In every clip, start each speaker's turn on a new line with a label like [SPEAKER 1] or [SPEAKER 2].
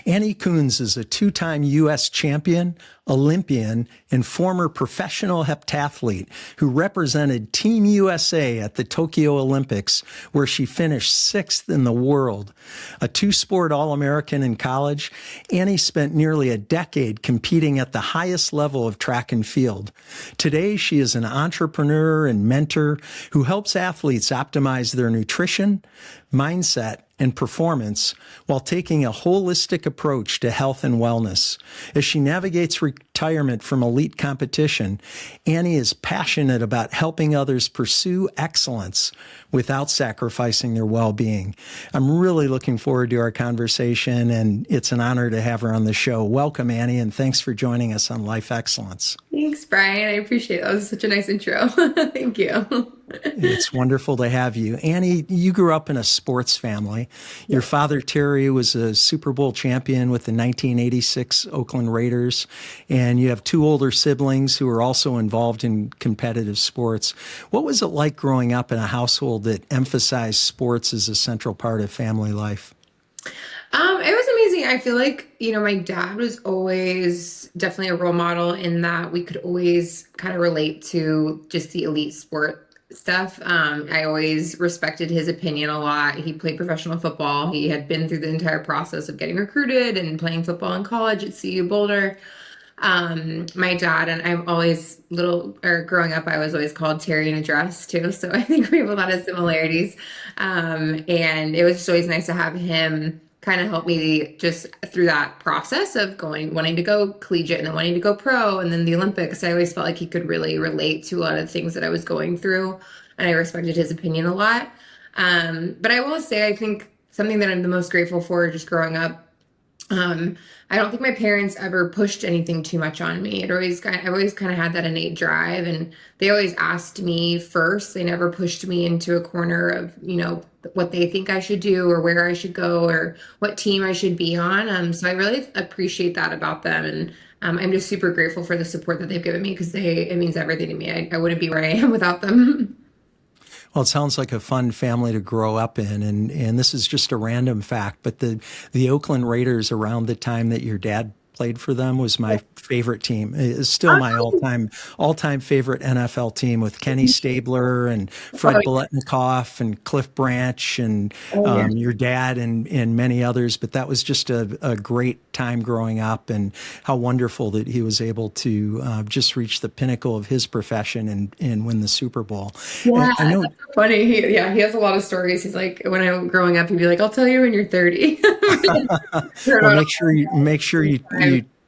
[SPEAKER 1] Annie Kunz is a two-time U.S. champion, Olympian, and former professional heptathlete who represented Team USA at the Tokyo Olympics, where she finished sixth in the world. A two-sport All-American in college, Annie spent nearly a decade competing at the highest level of track and field. Today, she is an entrepreneur and mentor who helps athletes optimize their nutrition, mindset, and performance while taking a holistic approach to health and wellness. As she navigates retirement from elite competition, Annie is passionate about helping others pursue excellence without sacrificing their well-being. I'm really looking forward to our conversation, and it's an honor to have her on the show. Welcome, Annie, and thanks for joining us on Life Excellence.
[SPEAKER 2] Thanks, Brian. I appreciate it. That was such a nice intro. Thank you.
[SPEAKER 1] It's wonderful to have you. Annie, you grew up in a sports family. Your father, Terry, was a Super Bowl champion with the 1986 Oakland Raiders, and you have two older siblings who are also involved in competitive sports. What was it like growing up in a household that emphasized sports as a central part of family life?
[SPEAKER 2] It was amazing. I feel like, my dad was always definitely a role model in that we could always kind of relate to just the elite sport stuff. I always respected his opinion a lot. He played professional football. He had been through the entire process of getting recruited and playing football in college at CU Boulder. My dad, and I'm always growing up, I was always called Terry in a dress too. So I think we have a lot of similarities. And it was just always nice to have him kind of help me just through that process of wanting to go collegiate and then wanting to go pro and then the Olympics. I always felt like he could really relate to a lot of the things that I was going through, and I respected his opinion a lot. But I will say, I think something that I'm the most grateful for just growing up, I don't think my parents ever pushed anything too much on me. I've always kind of had that innate drive, and they always asked me first. They never pushed me into a corner of, what they think I should do or where I should go or what team I should be on. So I really appreciate that about them. And I'm just super grateful for the support that they've given me because it means everything to me. I wouldn't be where I am without them.
[SPEAKER 1] Well, it sounds like a fun family to grow up in, and this is just a random fact, but the Oakland Raiders around the time that your dad played for them was my favorite team. It's still my all-time favorite NFL team, with Kenny Stabler and Fred Biletnikoff and Cliff Branch and your dad and many others. But that was just a great time growing up, and how wonderful that he was able to just reach the pinnacle of his profession and win the Super Bowl.
[SPEAKER 2] Yeah, I know. That's so funny. He has a lot of stories. He's like, when I was growing up, he'd be like, "I'll tell you when you're 30."
[SPEAKER 1] Well, make sure you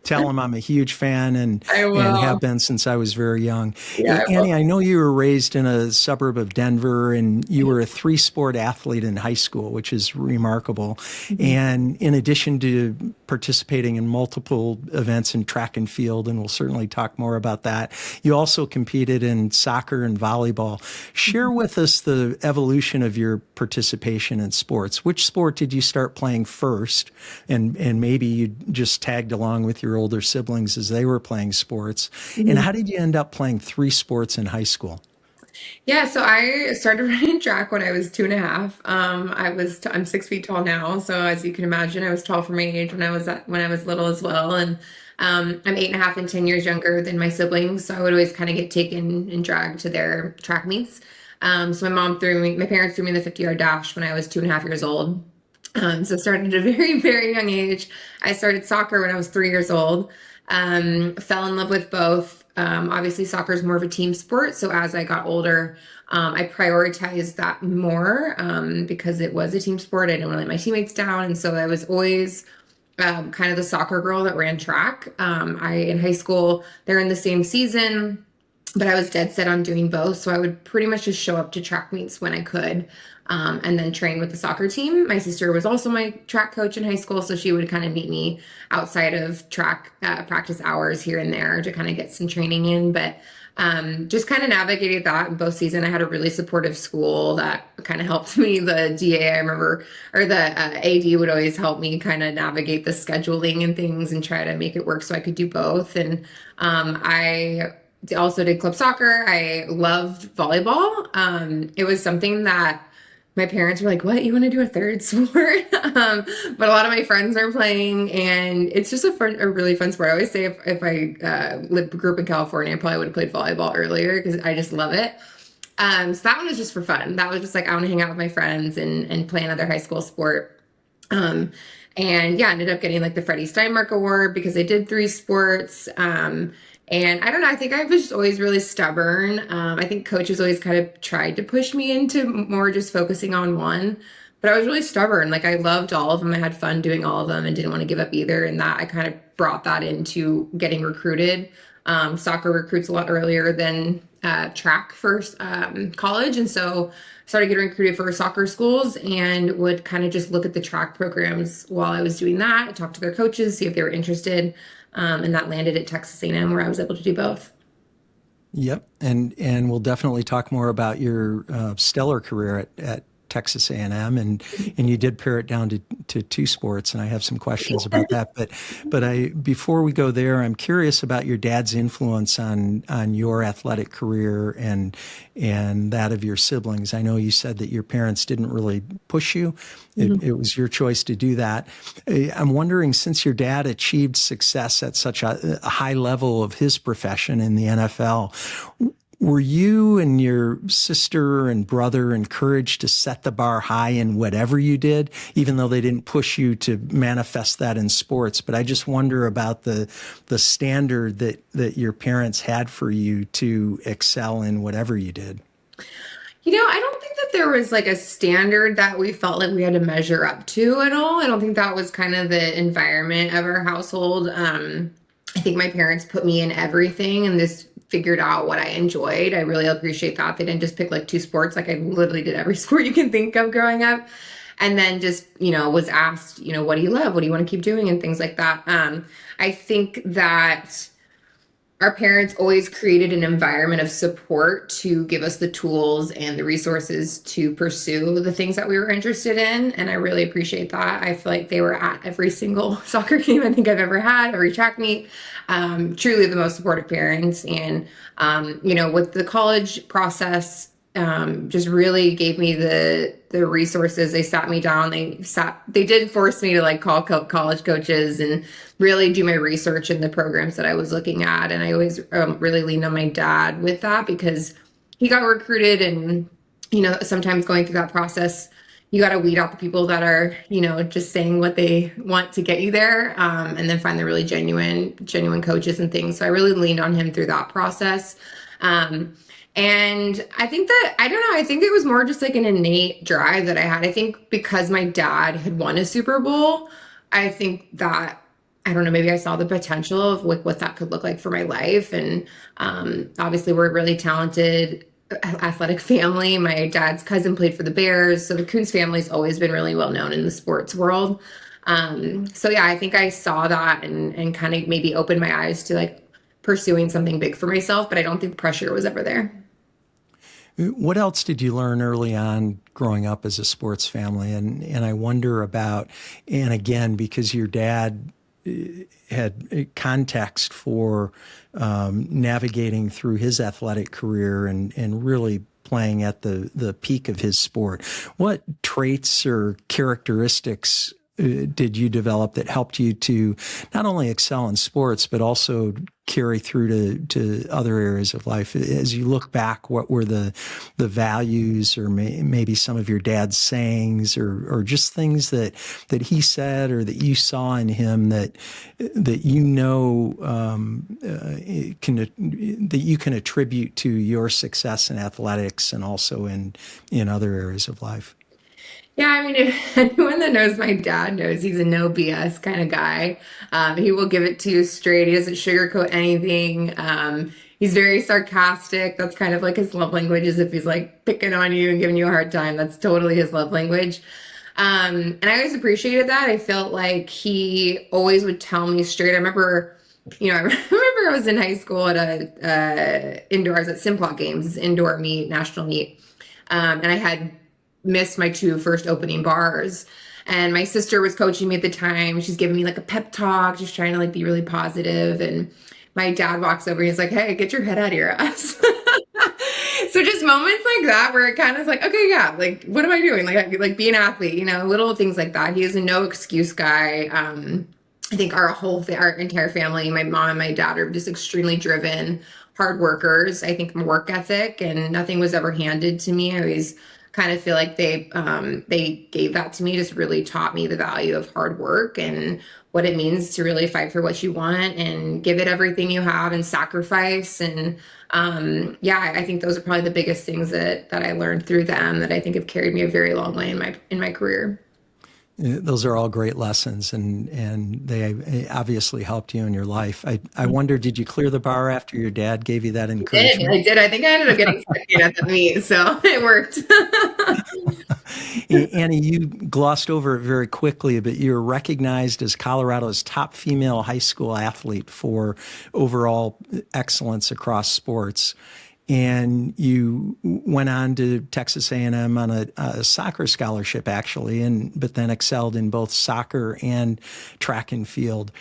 [SPEAKER 1] tell him I'm a huge fan and have been since I was very young.
[SPEAKER 2] Yeah,
[SPEAKER 1] Annie, I know you were raised in a suburb of Denver, and you were a three-sport athlete in high school, which is remarkable. Mm-hmm. And in addition to participating in multiple events in track and field, and we'll certainly talk more about that, you also competed in soccer and volleyball. Share with us the evolution of your participation in sports. Which sport did you start playing first? And maybe you just tagged along with your older siblings as they were playing sports. Mm-hmm. And how did you end up playing three sports in high school?
[SPEAKER 2] Yeah, so I started running track when I was 2.5. I'm 6 feet tall now, so as you can imagine, I was tall for my age when I was little as well. And I'm 8.5 and 10 years younger than my siblings, so I would always kind of get taken and dragged to their track meets. So my parents threw me in the 50-yard dash when I was 2.5 years old. So started at a very, very young age. I started soccer when I was 3 years old. Fell in love with both. Obviously, soccer is more of a team sport. So as I got older, I prioritized that more because it was a team sport. I didn't want to let my teammates down. And so I was always kind of the soccer girl that ran track. In high school, they're in the same season, but I was dead set on doing both. So I would pretty much just show up to track meets when I could. And then train with the soccer team. My sister was also my track coach in high school, so she would kind of meet me outside of track practice hours here and there to kind of get some training in. But just kind of navigated that in both seasons. I had a really supportive school that kind of helped me. The DA, I remember, or the AD would always help me kind of navigate the scheduling and things and try to make it work so I could do both. And I also did club soccer. I loved volleyball. It was something that my parents were like, "What? You want to do a third sport?" But a lot of my friends are playing, and it's just a really fun sport. I always say if I grew up in California, I probably would have played volleyball earlier because I just love it. So that one was just for fun. That was just like I want to hang out with my friends and play another high school sport. Um, and yeah, ended up getting like the Freddie Steinmark Award because I did three sports. And I don't know, I think I was just always really stubborn. I think coaches always kind of tried to push me into more just focusing on one, but I was really stubborn. Like I loved all of them. I had fun doing all of them and didn't want to give up either. And that I kind of brought that into getting recruited. Soccer recruits a lot earlier than track for college. And so started getting recruited for soccer schools and would kind of just look at the track programs while I was doing that, talk to their coaches, see if they were interested. And that landed at Texas A&M where I was able to do both.
[SPEAKER 1] Yep, and we'll definitely talk more about your stellar career at Texas A&M, and you did pare it down to two sports, and I have some questions about that. But I before we go there, I'm curious about your dad's influence on your athletic career and that of your siblings. I know you said that your parents didn't really push you. It was your choice to do that. I'm wondering, since your dad achieved success at such a high level of his profession in the NFL, were you and your sister and brother encouraged to set the bar high in whatever you did, even though they didn't push you to manifest that in sports? But I just wonder about the standard that your parents had for you to excel in whatever you did.
[SPEAKER 2] I don't think that there was like a standard that we felt like we had to measure up to at all. I don't think that was kind of the environment of our household. I think my parents put me in everything and this figured out what I enjoyed. I really appreciate that. They didn't just pick like two sports. Like I literally did every sport you can think of growing up. And then just, was asked, what do you love? What do you want to keep doing? And things like that. I think that our parents always created an environment of support to give us the tools and the resources to pursue the things that we were interested in. And I really appreciate that. I feel like they were at every single soccer game I think I've ever had, every track meet. Truly the most supportive parents. And, with the college process, just really gave me the resources. They sat me down. They did force me to like call college coaches and really do my research in the programs that I was looking at. And I always really leaned on my dad with that because he got recruited and, sometimes going through that process, you got to weed out the people that are, just saying what they want to get you there, and then find the really genuine coaches and things. So I really leaned on him through that process. And I think that, I don't know, I think it was more just like an innate drive that I had. I think because my dad had won a Super Bowl, I think that, I don't know, maybe I saw the potential of like what that could look like for my life. And obviously we're a really talented athletic family. My dad's cousin played for the Bears. So the Kunz family's always been really well known in the sports world. So yeah, I think I saw that and kind of maybe opened my eyes to like pursuing something big for myself, but I don't think pressure was ever there.
[SPEAKER 1] What else did you learn early on growing up as a sports family? And I wonder about, and again, because your dad had context for navigating through his athletic career and really playing at the peak of his sport. What traits or characteristics did you develop that helped you to not only excel in sports, but also carry through to other areas of life? As you look back, what were the values or maybe some of your dad's sayings or just things that he said or that you saw in him that that you can attribute to your success in athletics and also in other areas of life?
[SPEAKER 2] Yeah, I mean, if anyone that knows my dad knows he's a no BS kind of guy. He will give it to you straight. He doesn't sugarcoat anything. He's very sarcastic. That's kind of like his love language, is if he's like picking on you and giving you a hard time. That's totally his love language. And I always appreciated that. I felt like he always would tell me straight. I remember, I remember I was in high school at indoors at Simplot Games, this indoor meet, national meet. And I had missed my two first opening bars. And my sister was coaching me at the time. She's giving me like a pep talk, just trying to like be really positive. And my dad walks over and he's like, "Hey, get your head out of your ass." So So just moments like that where it kind of is like, okay, yeah, like what am I doing? Like be an athlete, little things like that. He is a no excuse guy. I think our entire family, my mom and my dad are just extremely driven, hard workers. I think work ethic and nothing was ever handed to me. I always kind of feel like they gave that to me, just really taught me the value of hard work and what it means to really fight for what you want and give it everything you have and sacrifice. And yeah, I think those are probably the biggest things that I learned through them that I think have carried me a very long way in my career.
[SPEAKER 1] Those are all great lessons, and they obviously helped you in your life. I wonder, did you clear the bar after your dad gave you that encouragement?
[SPEAKER 2] I did. I think I ended up getting second at the meet, so it worked.
[SPEAKER 1] Annie, you glossed over it very quickly, but you're recognized as Colorado's top female high school athlete for overall excellence across sports. And you went on to Texas A&M on a soccer scholarship, actually, but then excelled in both soccer and track and field.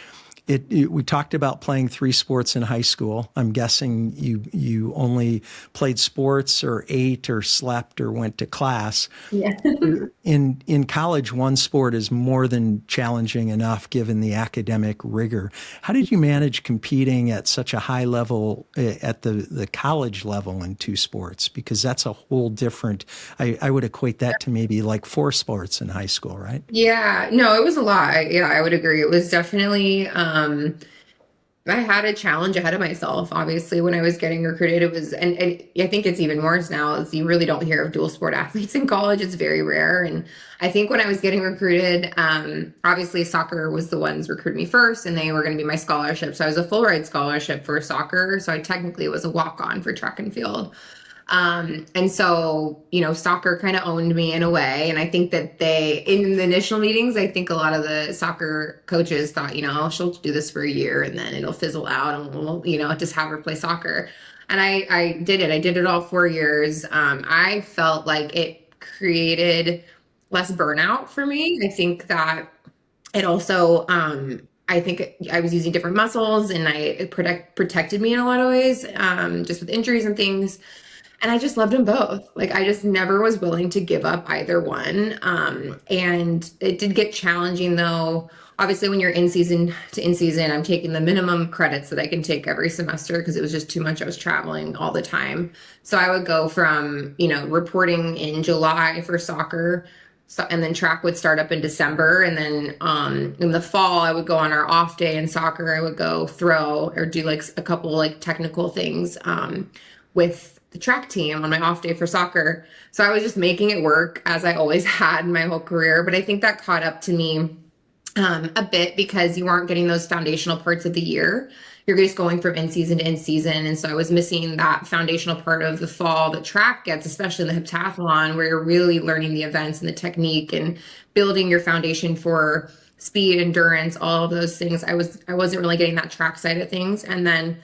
[SPEAKER 1] We talked about playing 3 sports in high school. I'm guessing you only played sports or ate or slept or went to class.
[SPEAKER 2] Yeah.
[SPEAKER 1] In college, one sport is more than challenging enough given the academic rigor. How did you manage competing at such a high level at the college level in 2 sports? Because that's a whole different, I would equate that to maybe like 4 sports in high school, right?
[SPEAKER 2] Yeah, no, it was a lot. I would agree. It was definitely, I had a challenge ahead of myself, obviously, when I was getting recruited. It was, and I think it's even worse now, is you really don't hear of dual sport athletes in college. It's very rare. And I think when I was getting recruited, obviously soccer was the ones recruiting me first, and they were going to be my scholarship. So I was a full ride scholarship for soccer. So I technically was a walk-on for track and field. And so, soccer kind of owned me in a way. And I think that in the initial meetings, I think a lot of the soccer coaches thought, she'll do this for a year and then it'll fizzle out and we'll, just have her play soccer. And I did it. I did it all 4 years. I felt like it created less burnout for me. I think that it also, I think I was using different muscles and it protected me in a lot of ways, just with injuries and things. And I just loved them both. Like I just never was willing to give up either one. And it did get challenging though. Obviously when you're in season to in season, I'm taking the minimum credits that I can take every semester because it was just too much. I was traveling all the time. So I would go from, reporting in July for soccer. So, and then track would start up in December. And then in the fall, I would go on our off day in soccer. I would go throw or do like a couple like technical things with the track team on my off day for soccer. So I was just making it work as I always had in my whole career. But I think that caught up to me a bit because you aren't getting those foundational parts of the year. You're just going from in season to in season. And so I was missing that foundational part of the fall that track gets, especially in the heptathlon, where you're really learning the events and the technique and building your foundation for speed, endurance, all of those things. I wasn't really getting that track side of things. And then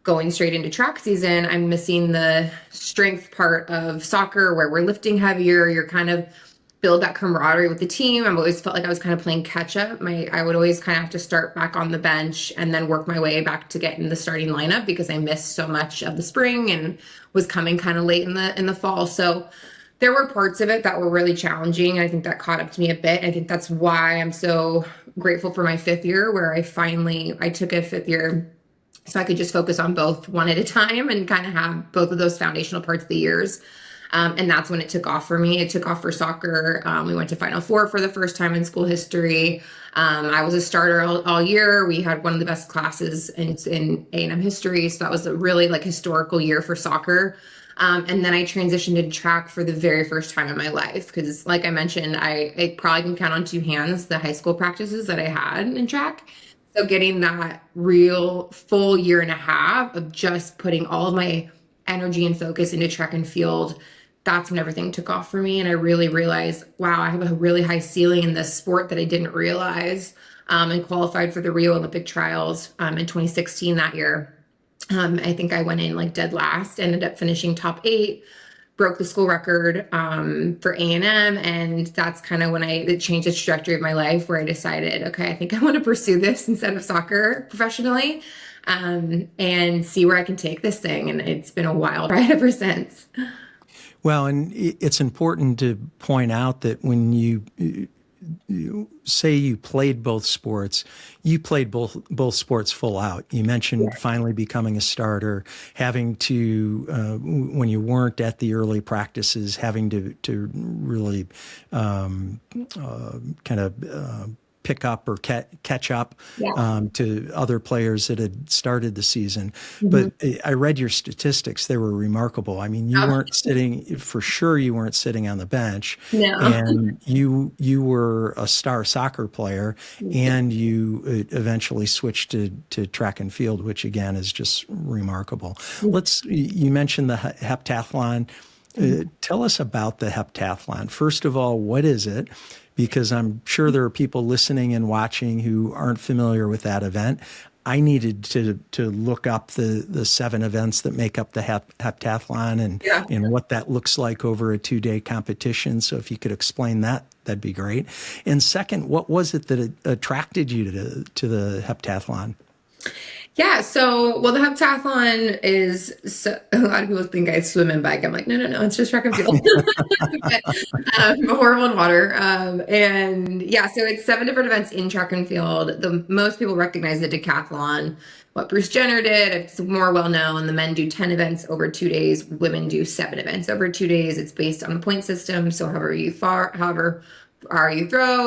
[SPEAKER 2] going straight into track season, I'm missing the strength part of soccer where we're lifting heavier. You're kind of build that camaraderie with the team. I've always felt like I was kind of playing catch up. I would always kind of have to start back on the bench and then work my way back to get in the starting lineup because I missed so much of the spring and was coming kind of late in the fall. So there were parts of it that were really challenging. And I think that caught up to me a bit. I think that's why I'm so grateful for my 5th year where I took a 5th year so I could just focus on both one at a time and kind of have both of those foundational parts of the years. And that's when it took off for me. It took off for soccer. We went to Final Four for the first time in school history. I was a starter all year. We had one of the best classes in A&M history. So that was a really historical year for soccer. And then I transitioned to track for the very first time in my life. Because like I mentioned, I probably can count on 2 hands the high school practices that I had in track. So getting that real full year and a half of just putting all of my energy and focus into track and field, that's when everything took off for me. And I really realized, wow, I have a really high ceiling in this sport that I didn't realize, and qualified for the Rio Olympic trials in 2016 that year. I think I went in dead last, ended up finishing top 8, broke the school record for A&M. And that's kind of when it changed the trajectory of my life where I decided, okay, I think I want to pursue this instead of soccer professionally, and see where I can take this thing. And it's been a wild ride ever since.
[SPEAKER 1] Well, and it's important to point out that when you say you played both sports, you played both sports full out. You mentioned finally becoming a starter, having to when you weren't at the early practices, having to really kind of pick up or catch up to other players that had started the season. But I read your statistics; they were remarkable. I mean, you weren't sitting for sure. You weren't sitting on the bench,
[SPEAKER 2] No.
[SPEAKER 1] and you were a star soccer player, and you eventually switched to track and field, which again is just remarkable. You mentioned the heptathlon. Tell us about the heptathlon. First of all, what is it? Because I'm sure there are people listening and watching who aren't familiar with that event. I needed to look up the 7 events that make up the heptathlon and what that looks like over a 2-day competition. So if you could explain that, that'd be great. And second, what was it that attracted you to the heptathlon?
[SPEAKER 2] Yeah, so the heptathlon is a lot of people think I swim and bike. I'm like, no, it's just track and field. But, I'm horrible in water. And yeah, so it's 7 different events in track and field. The most people recognize the decathlon. What Bruce Jenner did, it's more well known. The men do 10 events over 2 days. Women do 7 events over 2 days. It's based on the point system. So however you throw,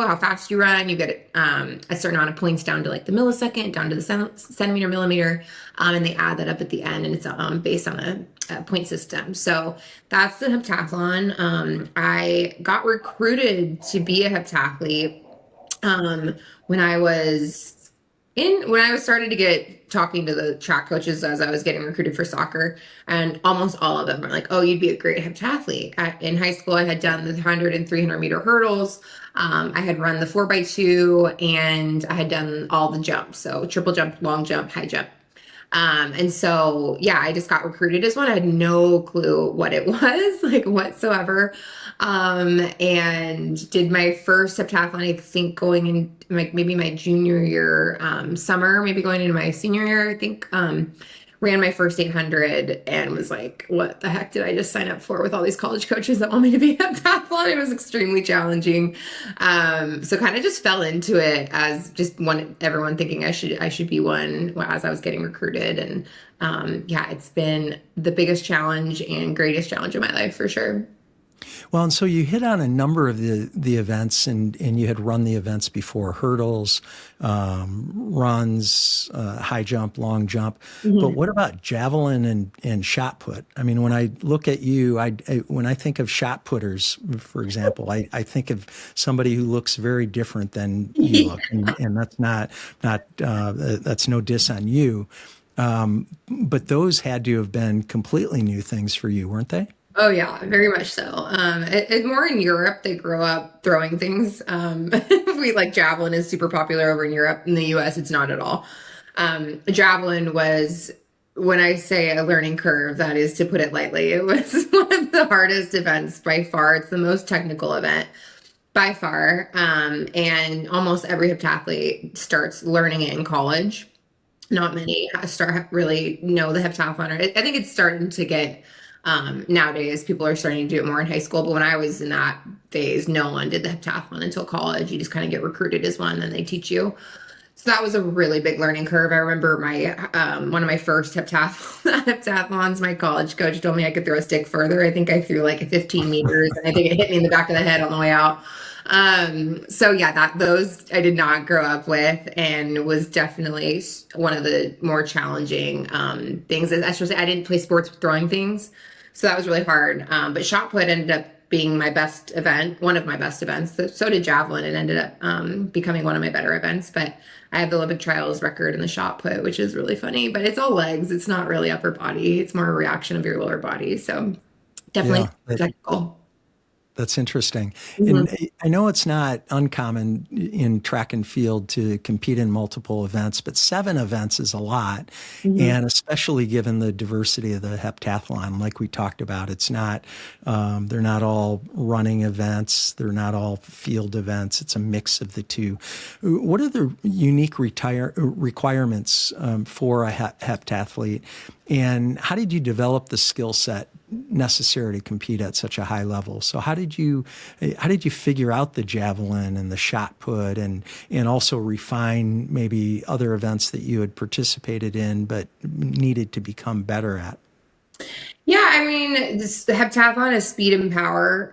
[SPEAKER 2] how fast you run, you get a certain amount of points down to like the millisecond, down to the centimeter, millimeter, and they add that up at the end, and it's based on a point system. So that's the heptathlon. I got recruited to be a heptathlete when I was started to get talking to the track coaches as I was getting recruited for soccer, and almost all of them were like, oh, you'd be a great heptathlete. In high school, I had done the 100 and 300 meter hurdles. I had run the 4x2, and I had done all the jumps. So triple jump, long jump, high jump. And so, yeah, I just got recruited as one. I had no clue what it was, like whatsoever. And did my first heptathlon, I think going in maybe my junior year, summer, maybe going into my senior year, I think, ran my first 800 and was like, what the heck did I just sign up for with all these college coaches that want me to be a heptathlon? It was extremely challenging. So kind of just fell into it as just everyone thinking I should be one as I was getting recruited. And yeah, it's been the biggest challenge and greatest challenge of my life for sure.
[SPEAKER 1] Well, and so you hit on a number of the events, and you had run the events before: hurdles, runs, high jump, long jump. But what about javelin and shot put? I mean, when I look at you, when I think of shot putters, for example, I think of somebody who looks very different than you look, and that's that's no diss on you. But those had to have been completely new things for you, weren't they?
[SPEAKER 2] Oh yeah, very much so. It's more in Europe. They grow up throwing things. We like javelin is super popular over in Europe. In the US, it's not at all. Javelin was, when I say a learning curve, that is to put it lightly. It was one of the hardest events by far. It's the most technical event by far. And almost every heptathlete starts learning it in college. Not many really know the heptathlon. I think it's starting to get nowadays, people are starting to do it more in high school. But when I was in that phase, no one did the heptathlon until college. You just kind of get recruited as one, and they teach you. So that was a really big learning curve. I remember my one of my first heptathlons, my college coach told me I could throw a stick further. I think I threw like 15 meters, and I think it hit me in the back of the head on the way out. So yeah, those I did not grow up with, and was definitely one of the more challenging things. Especially, I didn't play sports with throwing things. So that was really hard. But shot put ended up being my best event, one of my best events. So did javelin. It ended up becoming one of my better events. But I have the Olympic trials record in the shot put, which is really funny. But it's all legs. It's not really upper body. It's more a reaction of your lower body. So definitely technical.
[SPEAKER 1] That's interesting. And I know it's not uncommon in track and field to compete in multiple events, but 7 events is a lot. And especially given the diversity of the heptathlon, like we talked about, it's not, they're not all running events. They're not all field events. It's a mix of the two. What are the unique requirements for a heptathlete? And how did you develop the skill set necessary to compete at such a high level? So how did you figure out the javelin and the shot put, and also refine maybe other events that you had participated in but needed to become better at?
[SPEAKER 2] Yeah, I mean, the heptathlon is speed and power.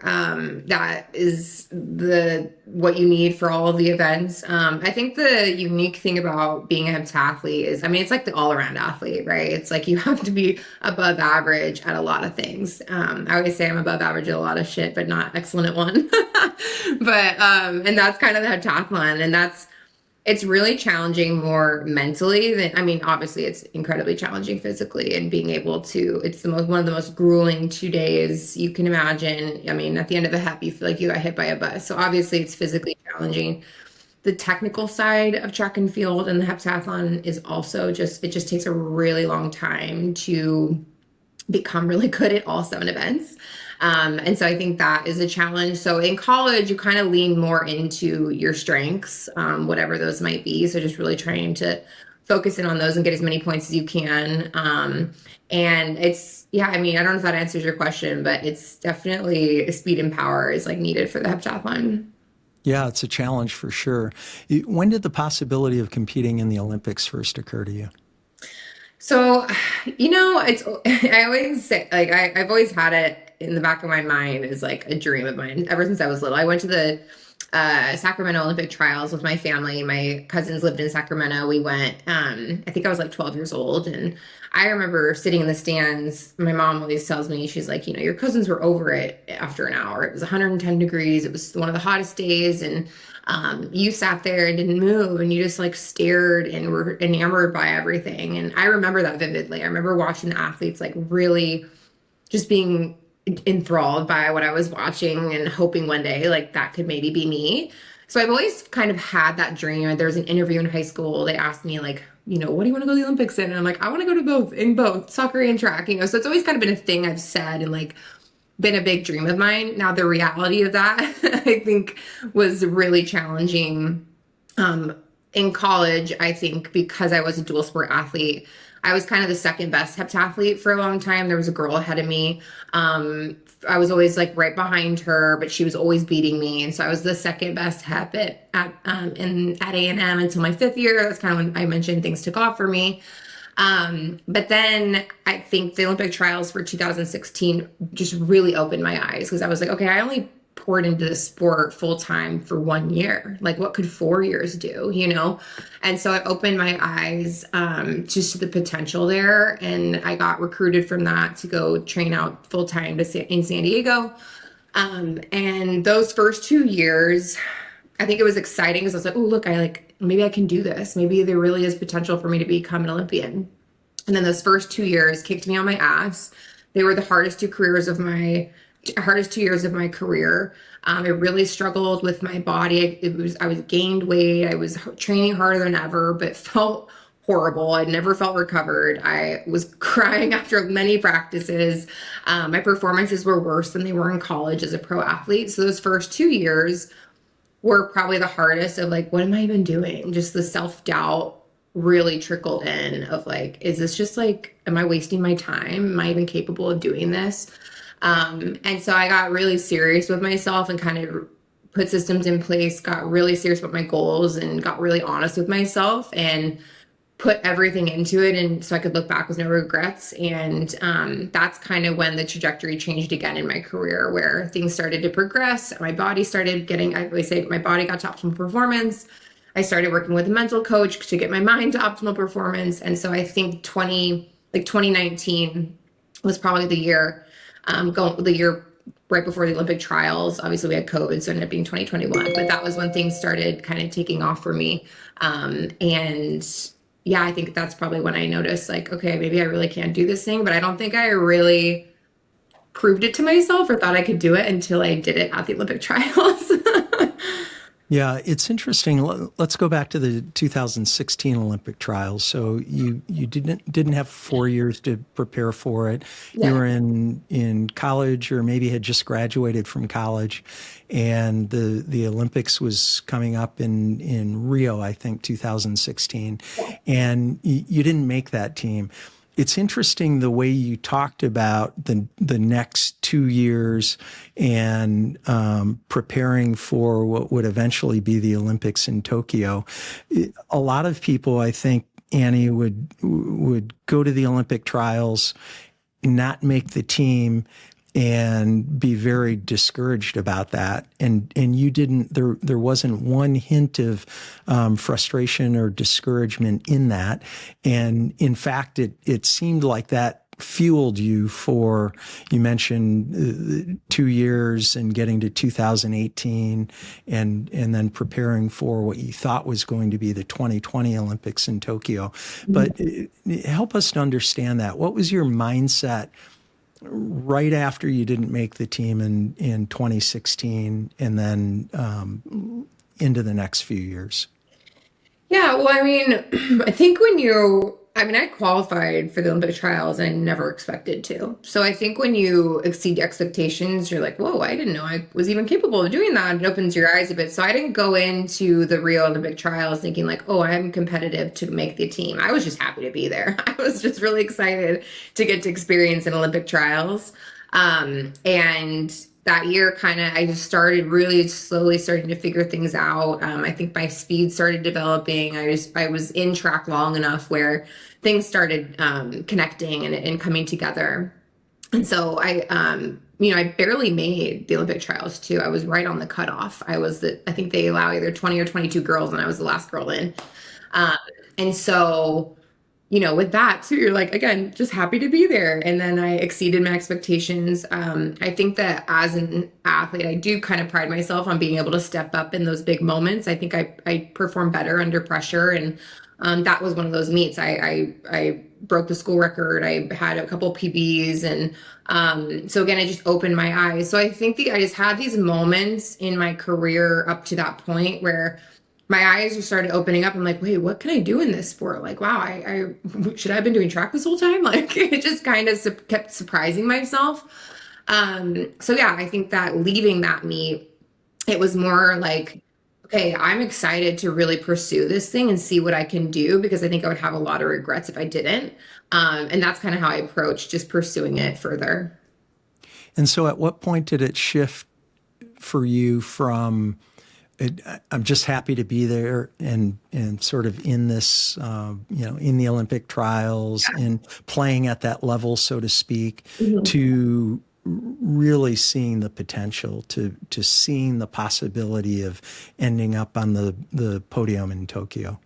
[SPEAKER 2] That is the what you need for all of the events. I think the unique thing about being a heptathlete is, I mean, it's like the all-around athlete, right? It's like you have to be above average at a lot of things. I always say I'm above average at a lot of shit, but not excellent at one. But and that's kind of the heptathlon, and it's really challenging more mentally than, I mean, obviously it's incredibly challenging physically, and being able to, it's one of the most grueling 2 days you can imagine. I mean, at the end of the hep, you feel like you got hit by a bus. So obviously it's physically challenging. The technical side of track and field and the heptathlon is also just, it just takes a really long time to become really good at all 7 events. And so I think that is a challenge. So in college, you kind of lean more into your strengths, whatever those might be. So just really trying to focus in on those and get as many points as you can. And it's, yeah, I mean, I don't know if that answers your question, but it's definitely speed and power is like needed for the heptathlon.
[SPEAKER 1] Yeah, it's a challenge for sure. When did the possibility of competing in the Olympics first occur to you?
[SPEAKER 2] So, it's, I always say, like, I've always had it in the back of my mind as like a dream of mine ever since I was little. I went to the Sacramento Olympic trials with my family. My cousins lived in Sacramento. We went, I think I was like 12 years old. And I remember sitting in the stands. My mom always tells me, she's like, your cousins were over it after an hour. It was 110 degrees. It was one of the hottest days. And you sat there and didn't move, and you just like stared and were enamored by everything. And I remember that vividly. I remember watching the athletes like really just being enthralled by what I was watching and hoping one day like that could maybe be me. So I've always kind of had that dream. There was an interview in high school. They asked me like, what do you want to go to the Olympics in? And I'm like, I want to go to both soccer and track, So it's always kind of been a thing I've said and like been a big dream of mine. Now the reality of that, I think, was really challenging. In college, I think because I was a dual sport athlete, I was kind of the second best heptathlete for a long time. There was a girl ahead of me. I was always like right behind her, but she was always beating me. And so I was the second best hep at A&M until my 5th year. That's kind of when I mentioned things took off for me. But then I think the Olympic trials for 2016 just really opened my eyes, because I was like, okay, I only poured into the sport full time for 1 year. Like, what could 4 years do, And so it opened my eyes just to the potential there. And I got recruited from that to go train out full time in San Diego. And those first 2 years, I think it was exciting because I was like, oh, look, maybe I can do this. Maybe there really is potential for me to become an Olympian. And then those first 2 years kicked me on my ass. They were the hardest 2 years of my career. I really struggled with my body. I was gained weight. I was training harder than ever, but felt horrible. I never felt recovered. I was crying after many practices. My performances were worse than they were in college as a pro athlete. So those first 2 years were probably the hardest of like, what am I even doing? Just the self-doubt really trickled in of like, is this just like, am I wasting my time? Am I even capable of doing this? And so I got really serious with myself and kind of put systems in place, got really serious about my goals, and got really honest with myself and put everything into it. And so I could look back with no regrets. And that's kind of when the trajectory changed again in my career, where things started to progress. My body started getting, I always say my body got to optimal performance. I started working with a mental coach to get my mind to optimal performance. And so I think 2019 was probably the year, the year right before the Olympic trials. Obviously we had COVID, so it ended up being 2021, but that was when things started kind of taking off for me. And yeah, I think that's probably when I noticed like, okay, maybe I really can't do this thing, but I don't think I really proved it to myself or thought I could do it until I did it at the Olympic trials.
[SPEAKER 1] Yeah, it's interesting. Let's go back to the 2016 Olympic trials. So you didn't have 4 years to prepare for it.
[SPEAKER 2] Yeah.
[SPEAKER 1] You were in college, or maybe had just graduated from college, and the Olympics was coming up in Rio, I think, 2016, and you didn't make that team. it's interesting the way you talked about the next 2 years and preparing for what would eventually be the Olympics in Tokyo. A lot of people, I think, Annie, would go to the Olympic trials, not make the team, and be very discouraged about that. And you didn't, there wasn't one hint of frustration or discouragement in that. And in fact, it seemed like that fueled you for, you mentioned 2 years and getting to 2018 and then preparing for what you thought was going to be the 2020 Olympics in Tokyo. But help us to understand that. What was your mindset right after you didn't make the team in 2016 and then into the next few years?
[SPEAKER 2] Yeah, well, I mean, I think I qualified for the Olympic trials and I never expected to. So I think when you exceed expectations, you're like, whoa, I didn't know I was even capable of doing that. It opens your eyes a bit. So I didn't go into the Rio Olympic trials thinking like, oh, I'm competitive to make the team. I was just happy to be there. I was just really excited to get to experience an Olympic trials. And that year I just started really slowly starting to figure things out. I think my speed started developing. I was in track long enough where things started connecting and coming together. And so I barely made the Olympic trials too. I was right on the cutoff. I think they allow either 20 or 22 girls and I was the last girl in. And so with that too, you're like, again, just happy to be there. And then I exceeded my expectations. I think that as an athlete, I do kind of pride myself on being able to step up in those big moments. I think I perform better under pressure. And that was one of those meets. I broke the school record. I had a couple PBs. And so again, it just opened my eyes. So I think I just had these moments in my career up to that point where my eyes just started opening up. I'm like, wait, what can I do in this sport? Like, wow, I should I have been doing track this whole time? Like, it just kind of kept surprising myself. So yeah, I think that leaving that meet, it was more like, okay, I'm excited to really pursue this thing and see what I can do, because I think I would have a lot of regrets if I didn't. And that's kind of how I approached just pursuing it further.
[SPEAKER 1] And so at what point did it shift for you from I'm just happy to be there and sort of in this, in the Olympic trials and playing at that level, so to speak, to really seeing the potential, to seeing the possibility of ending up on the podium in Tokyo?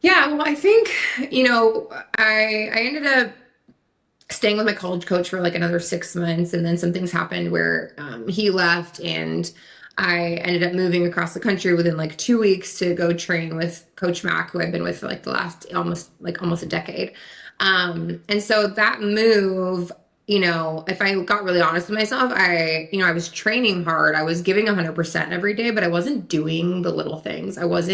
[SPEAKER 2] Yeah, well, I think, I ended up staying with my college coach for like another 6 months. And then some things happened where he left and I ended up moving across the country within like 2 weeks to go train with Coach Mack, who I've been with for like the last almost a decade. And so that move, if I got really honest with myself, I was training hard. I was giving 100% every day, but I wasn't doing the little things. I was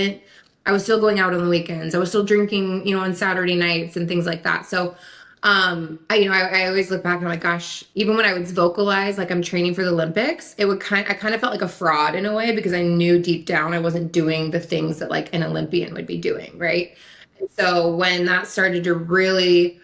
[SPEAKER 2] still going out on the weekends. I was still drinking, on Saturday nights and things like that. So I always look back and I'm like, gosh, even when I would vocalize like I'm training for the Olympics, I kind of felt like a fraud in a way, because I knew deep down I wasn't doing the things that like an Olympian would be doing, right? And so when that started to really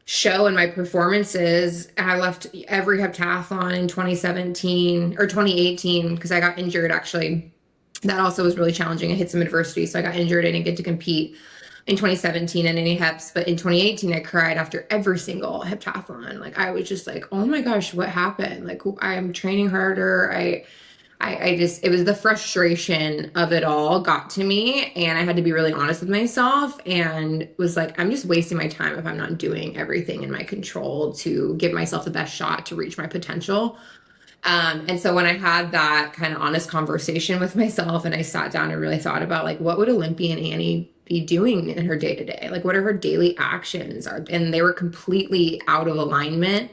[SPEAKER 2] show in my performances, I left every heptathlon in 2017 or 2018 because I got injured actually. That also was really challenging. I hit some adversity, so I got injured. I didn't get to compete in 2017 in any heps, but in 2018 I cried after every single heptathlon. Like I was just like, oh my gosh, what happened? Like I'm training harder. It was the frustration of it all got to me, and I had to be really honest with myself and was like, I'm just wasting my time if I'm not doing everything in my control to give myself the best shot to reach my potential. And so when I had that kind of honest conversation with myself and I sat down and really thought about like, what would Olympian Annie be doing in her day to day? Like, what are her daily actions? And they were completely out of alignment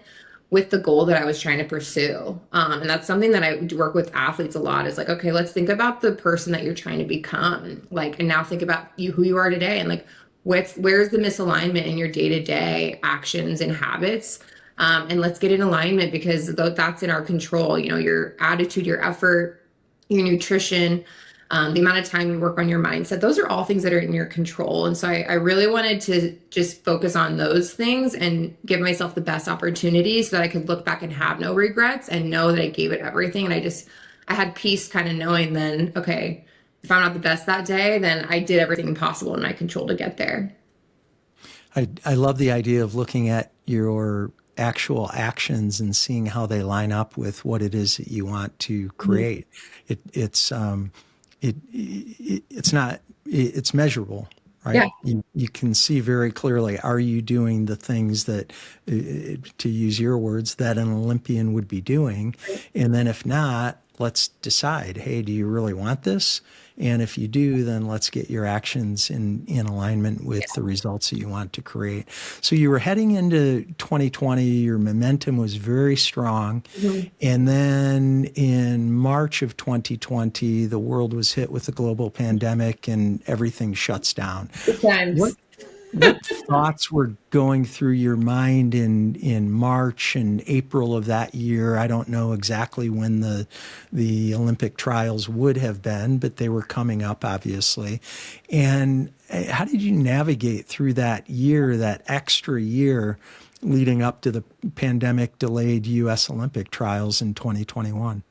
[SPEAKER 2] with the goal that I was trying to pursue. And that's something that I work with athletes a lot, is like, okay, let's think about the person that you're trying to become. Like, and now think about who you are today, and like, where's the misalignment in your day to day actions and habits? And let's get in alignment, because that's in our control. Your attitude, your effort, your nutrition, the amount of time you work on your mindset, those are all things that are in your control. And so I really wanted to just focus on those things and give myself the best opportunity so that I could look back and have no regrets and know that I gave it everything. And I had peace kind of knowing then, okay, if I'm not the best that day, then I did everything possible in my control to get there.
[SPEAKER 1] I love the idea of looking at your actual actions and seeing how they line up with what it is that you want to create. It's measurable, right?
[SPEAKER 2] Yeah.
[SPEAKER 1] You can see very clearly, are you doing the things that, to use your words, that an Olympian would be doing? And then if not, let's decide, hey, do you really want this? And if you do, then let's get your actions in alignment with the results that you want to create. So you were heading into 2020, your momentum was very strong. And then in March of 2020, the world was hit with a global pandemic and everything shuts down.
[SPEAKER 2] Good times.
[SPEAKER 1] What thoughts were going through your mind in March and April of that year? I don't know exactly when the Olympic trials would have been, but they were coming up, obviously. And how did you navigate through that year, that extra year leading up to the pandemic delayed U.S. Olympic trials in 2021?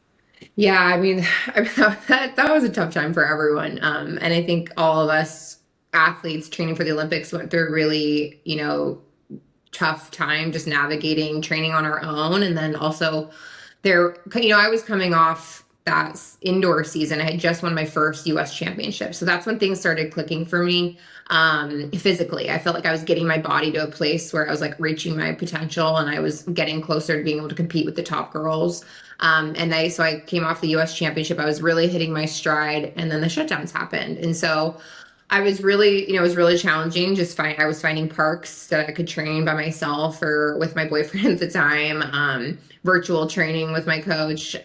[SPEAKER 2] Yeah, I mean, that was a tough time for everyone. And I think all of us athletes training for the Olympics went through a really, tough time just navigating training on our own. And then also I was coming off that indoor season. I had just won my first US championship. So that's when things started clicking for me. Physically, I felt like I was getting my body to a place where I was like reaching my potential and I was getting closer to being able to compete with the top girls. So I came off the US championship. I was really hitting my stride and then the shutdowns happened. And so I was really, it was really challenging. I was finding parks that I could train by myself or with my boyfriend at the time, virtual training with my coach,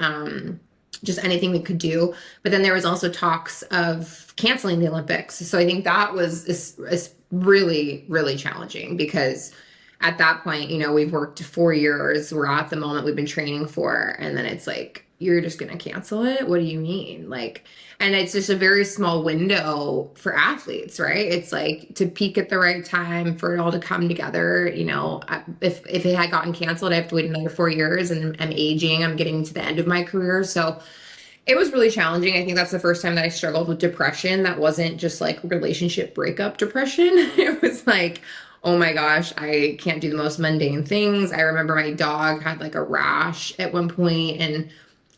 [SPEAKER 2] just anything we could do. But then there was also talks of canceling the Olympics. So I think that was is really, really challenging because at that point, we've worked 4 years. We're at the moment we've been training for, and then it's like, you're just going to cancel it? What do you mean? And it's just a very small window for athletes, right? It's like to peak at the right time for it all to come together. If it had gotten canceled, I have to wait another 4 years and I'm aging, I'm getting to the end of my career. So it was really challenging. I think that's the first time that I struggled with depression. That wasn't just like relationship breakup depression. It was like, oh my gosh, I can't do the most mundane things. I remember my dog had like a rash at one point and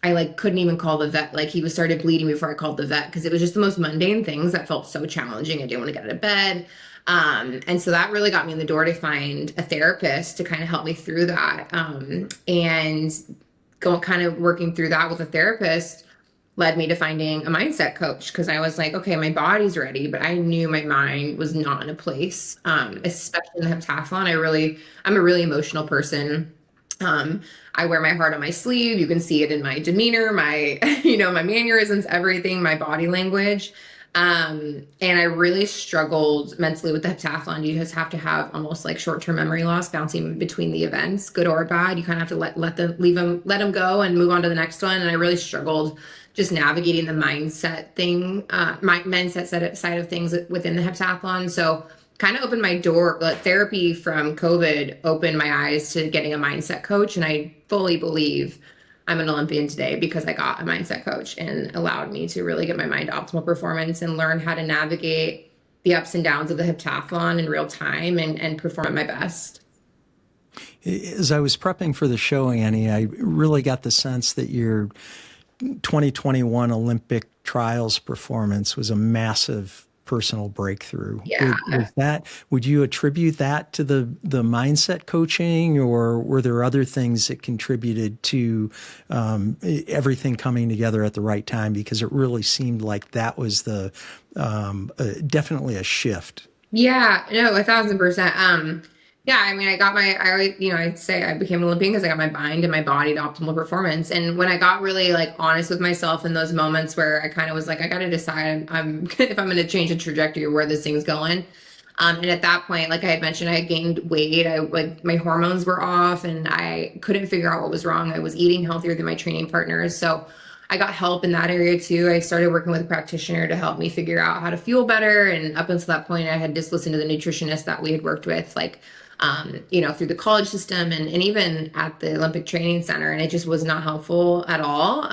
[SPEAKER 2] I couldn't even call the vet. He started bleeding before I called the vet because it was just the most mundane things that felt so challenging. I didn't want to get out of bed. And so that really got me in the door to find a therapist to kind of help me through that. Working through that with a therapist led me to finding a mindset coach because I was like, okay, my body's ready, but I knew my mind was not in a place, especially in the heptathlon. I'm a really emotional person. I wear my heart on my sleeve. You can see it in my demeanor, my, my mannerisms, everything, my body language. And I really struggled mentally with the heptathlon. You just have to have almost like short-term memory loss bouncing between the events, good or bad. You kind of have to let them go and move on to the next one. And I really struggled just navigating the mindset thing, my mindset side of things within the heptathlon. So kind of opened my door. Therapy from COVID opened my eyes to getting a mindset coach. And I fully believe I'm an Olympian today because I got a mindset coach and allowed me to really get my mind optimal performance and learn how to navigate the ups and downs of the heptathlon in real time and perform at my best.
[SPEAKER 1] As I was prepping for the show, Annie, I really got the sense that your 2021 Olympic trials performance was a massive personal breakthrough.
[SPEAKER 2] Yeah.
[SPEAKER 1] Would you attribute that to the mindset coaching, or were there other things that contributed to everything coming together at the right time? Because it really seemed like that was definitely a shift.
[SPEAKER 2] Yeah, no, 1,000%. Yeah, I mean, I'd say I became an Olympian because I got my mind and my body to optimal performance. And when I got really honest with myself in those moments where I kind of was like, I got to decide if I'm going to change the trajectory of where this thing's going. And at that point, like I had mentioned, I had gained weight. My hormones were off and I couldn't figure out what was wrong. I was eating healthier than my training partners. So I got help in that area too. I started working with a practitioner to help me figure out how to fuel better. And up until that point, I had just listened to the nutritionist that we had worked with, like, through the college system and even at the Olympic Training Center. And it just was not helpful at all.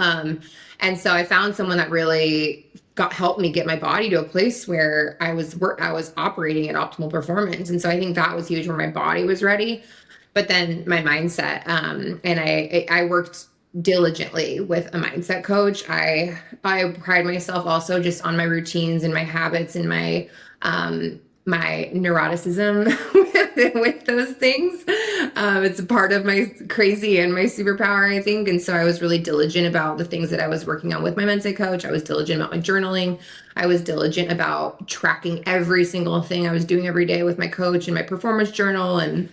[SPEAKER 2] And so I found someone that really helped me get my body to a place where I was operating at optimal performance. And so I think that was huge, where my body was ready, but then my mindset. And I worked diligently with a mindset coach. I pride myself also just on my routines and my habits and my my neuroticism with those things. It's a part of my crazy and my superpower, I think. And so I was really diligent about the things that I was working on with my mindset coach. I was diligent about my journaling. I was diligent about tracking every single thing I was doing every day with my coach and my performance journal. And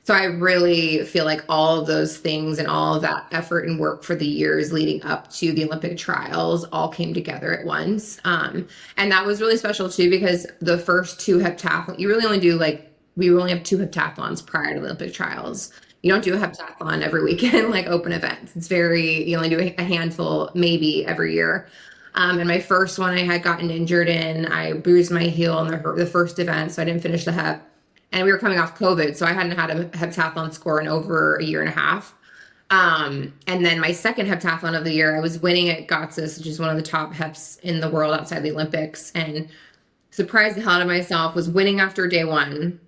[SPEAKER 2] so I really feel like all of those things and all of that effort and work for the years leading up to the Olympic trials all came together at once. And that was really special too, because the first two heptathlons, we only have two heptathlons prior to the Olympic trials. You don't do a heptathlon every weekend, like open events. You only do a handful, maybe every year. And my first one I had gotten injured in, I bruised my heel in the first event, so I didn't finish the hep. And we were coming off COVID, so I hadn't had a heptathlon score in over a year and a half. And then my second heptathlon of the year, I was winning at Bartes, which is one of the top heps in the world outside the Olympics, and surprised the hell out of myself, was winning after day one,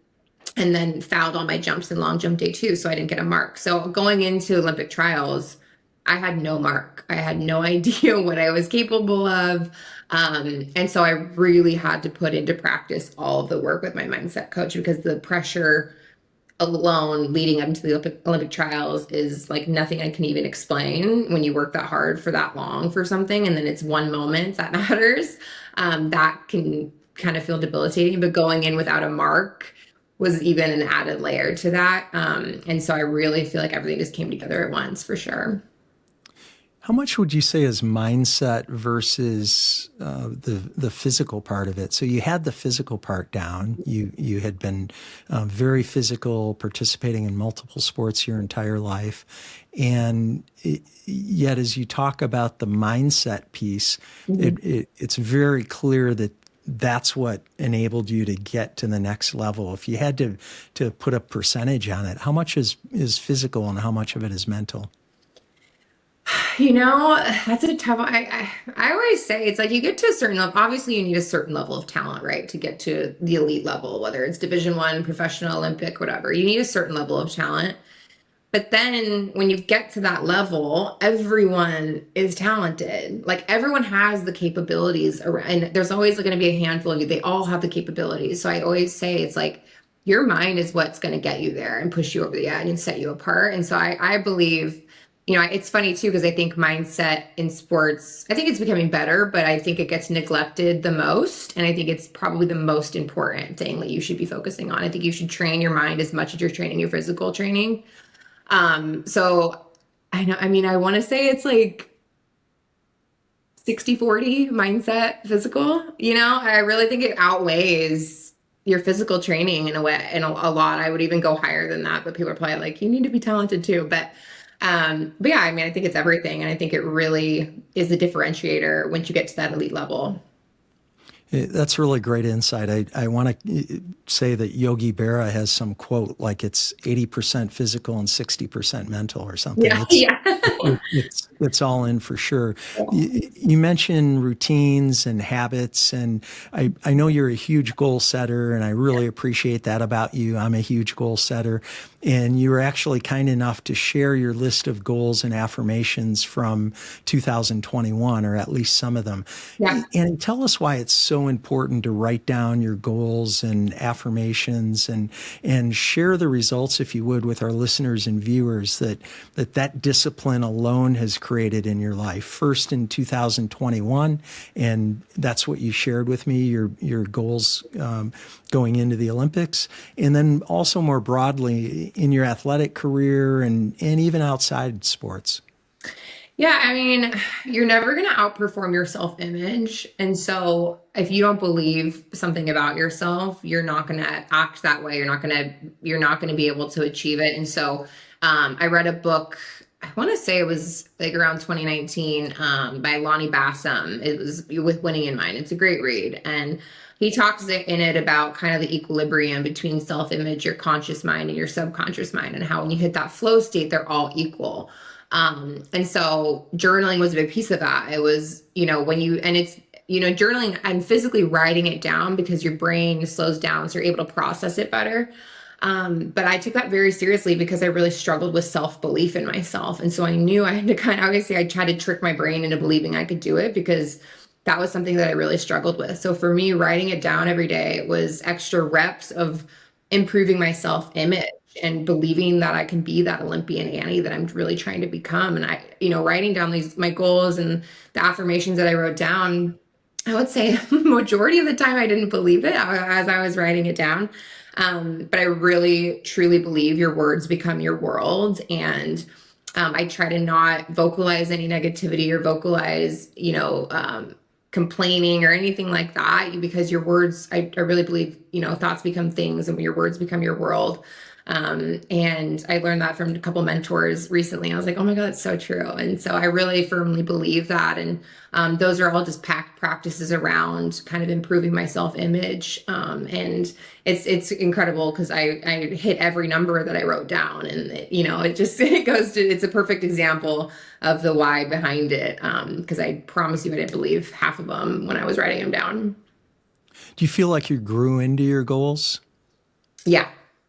[SPEAKER 2] and then fouled all my jumps in long jump day two, so I didn't get a mark. So going into Olympic trials, I had no mark. I had no idea what I was capable of. And so I really had to put into practice all of the work with my mindset coach, because the pressure alone leading up into the Olympic trials is like nothing I can even explain when you work that hard for that long for something. And then it's one moment that matters. That can kind of feel debilitating, but going in without a mark was even an added layer to that. And so I really feel like everything just came together at once, for sure.
[SPEAKER 1] How much would you say is mindset versus the physical part of it? So you had the physical part down. You had been very physical, participating in multiple sports your entire life, and yet as you talk about the mindset piece, it's very clear that that's what enabled you to get to the next level. If you had to put a percentage on it, how much is physical and how much of it is mental?
[SPEAKER 2] That's a tough one. I always say it's like you get to a certain level. Obviously, you need a certain level of talent, right, to get to the elite level, whether it's Division I, professional, Olympic, whatever. You need a certain level of talent. But then when you get to that level, everyone is talented. Like everyone has the capabilities around, and there's always going to be a handful of you. They all have the capabilities. So I always say it's like your mind is what's going to get you there and push you over the edge and set you apart. And so I believe, it's funny too, because I think mindset in sports, I think it's becoming better, but I think it gets neglected the most. And I think it's probably the most important thing that you should be focusing on. I think you should train your mind as much as you're training your physical training. So I know, I want to say it's like 60-40 mindset, physical, I really think it outweighs your physical training in a way, in a lot. I would even go higher than that, but people are probably like, you need to be talented too. But yeah, I think it's everything. And I think it really is a differentiator once you get to that elite level.
[SPEAKER 1] That's really great insight. I want to say that Yogi Berra has some quote like it's 80% physical and 60% mental or something.
[SPEAKER 2] Yeah.
[SPEAKER 1] It's all in for sure. You mentioned routines and habits, and I know you're a huge goal setter, and I really appreciate that about you. I'm a huge goal setter. And you were actually kind enough to share your list of goals and affirmations from 2021, or at least some of them.
[SPEAKER 2] Yeah.
[SPEAKER 1] And tell us why it's so important to write down your goals and affirmations and share the results, if you would, with our listeners and viewers that discipline alone has created in your life. First in 2021, and that's what you shared with me, your goals going into the Olympics, and then also more broadly in your athletic career and even outside sports.
[SPEAKER 2] Yeah, you're never going to outperform your self-image. And so if you don't believe something about yourself, you're not going to act that way. You're not going to be able to achieve it. And so I read a book I want to say it was like around 2019 by Lonnie Bassam. It was With Winning in Mind. It's a great read. And he talks in it about kind of the equilibrium between self-image, your conscious mind, and your subconscious mind, and how when you hit that flow state, they're all equal. And so journaling was a big piece of that. It was, and it's, journaling and physically writing it down because your brain slows down, so you're able to process it better. But I took that very seriously because I really struggled with self-belief in myself. And so I knew I had to obviously I tried to trick my brain into believing I could do it because that was something that I really struggled with. So for me, writing it down every day was extra reps of improving my self-image and believing that I can be that Olympian Annie that I'm really trying to become. And writing down my goals and the affirmations that I wrote down, I would say majority of the time I didn't believe it as I was writing it down. But I really, truly believe your words become your world. And I try to not vocalize any negativity or vocalize, complaining or anything like that, because your words, I really believe, thoughts become things and your words become your world. And I learned that from a couple mentors recently. I was like, oh my God, it's so true. And so I really firmly believe that. And those are all just practices around kind of improving my self-image. And it's incredible because I hit every number that I wrote down, and it's a perfect example of the why behind it. Because I promise you, I didn't believe half of them when I was writing them down.
[SPEAKER 1] Do you feel like you grew into your goals?
[SPEAKER 2] Yeah,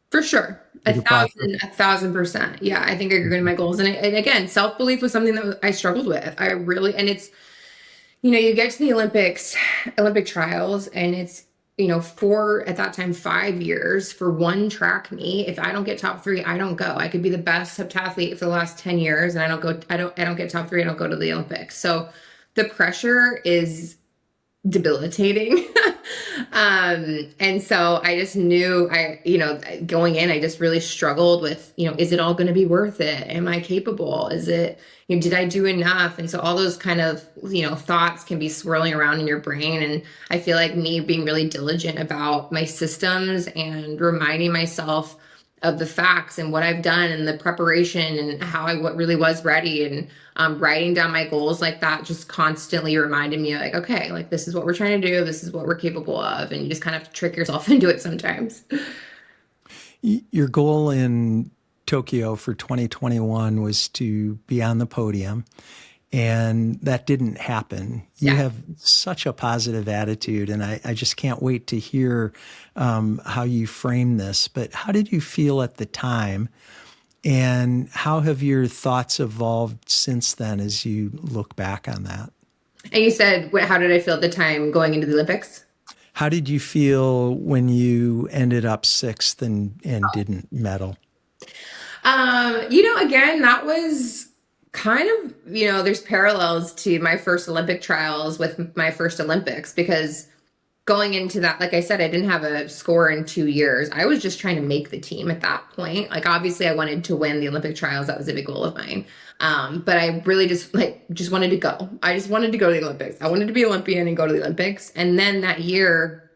[SPEAKER 2] for sure. A
[SPEAKER 1] You bought
[SPEAKER 2] thousand, 1,000%. Yeah, I think I agree with my goals. And again, self-belief was something that I struggled with. And it's, you get to the Olympic trials, and it's, for, at that time, 5 years for one track meet. If I don't get top three, I don't go. I could be the best heptathlete for the last 10 years, and I don't get top three, I don't go to the Olympics. So the pressure is debilitating. And so I just knew going in, I just really struggled with, is it all going to be worth it? Am I capable? Is it, did I do enough? And so all those kind of, thoughts can be swirling around in your brain. And I feel like me being really diligent about my systems and reminding myself of the facts and what I've done and the preparation and how what really was ready, and writing down my goals like that just constantly reminded me like, okay, like this is what we're trying to do. This is what we're capable of. And you just kind of have to trick yourself into it sometimes.
[SPEAKER 1] Your goal in Tokyo for 2021 was to be on the podium, and that didn't happen. You have such a positive attitude, and I just can't wait to hear how you frame this. But how did you feel at the time, and how have your thoughts evolved since then as you look back on that?
[SPEAKER 2] And you said, how did I feel at the time going into the Olympics?
[SPEAKER 1] How did you feel when you ended up sixth and didn't medal?
[SPEAKER 2] Again, that was kind of, there's parallels to my first Olympic trials with my first Olympics, because going into that, like I said, I didn't have a score in 2 years. I was just trying to make the team at that point. Like, obviously I wanted to win the Olympic trials. That was a big goal of mine. But I really just wanted to go. I just wanted to go to the Olympics. I wanted to be Olympian and go to the Olympics. And then that year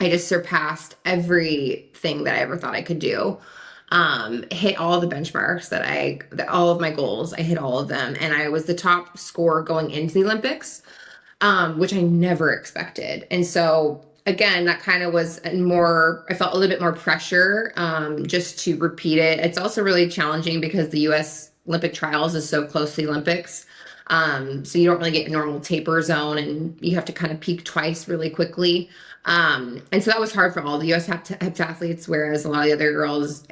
[SPEAKER 2] I just surpassed everything that I ever thought I could do. Hit all the benchmarks that all of my goals, I hit all of them. And I was the top scorer going into the Olympics, which I never expected. And so again, that kind of was I felt a little bit more pressure, just to repeat it. It's also really challenging because the US Olympic trials is so close to the Olympics. So you don't really get a normal taper zone, and you have to kind of peak twice really quickly. And so that was hard for all the US heptathletes, whereas a lot of the other girls,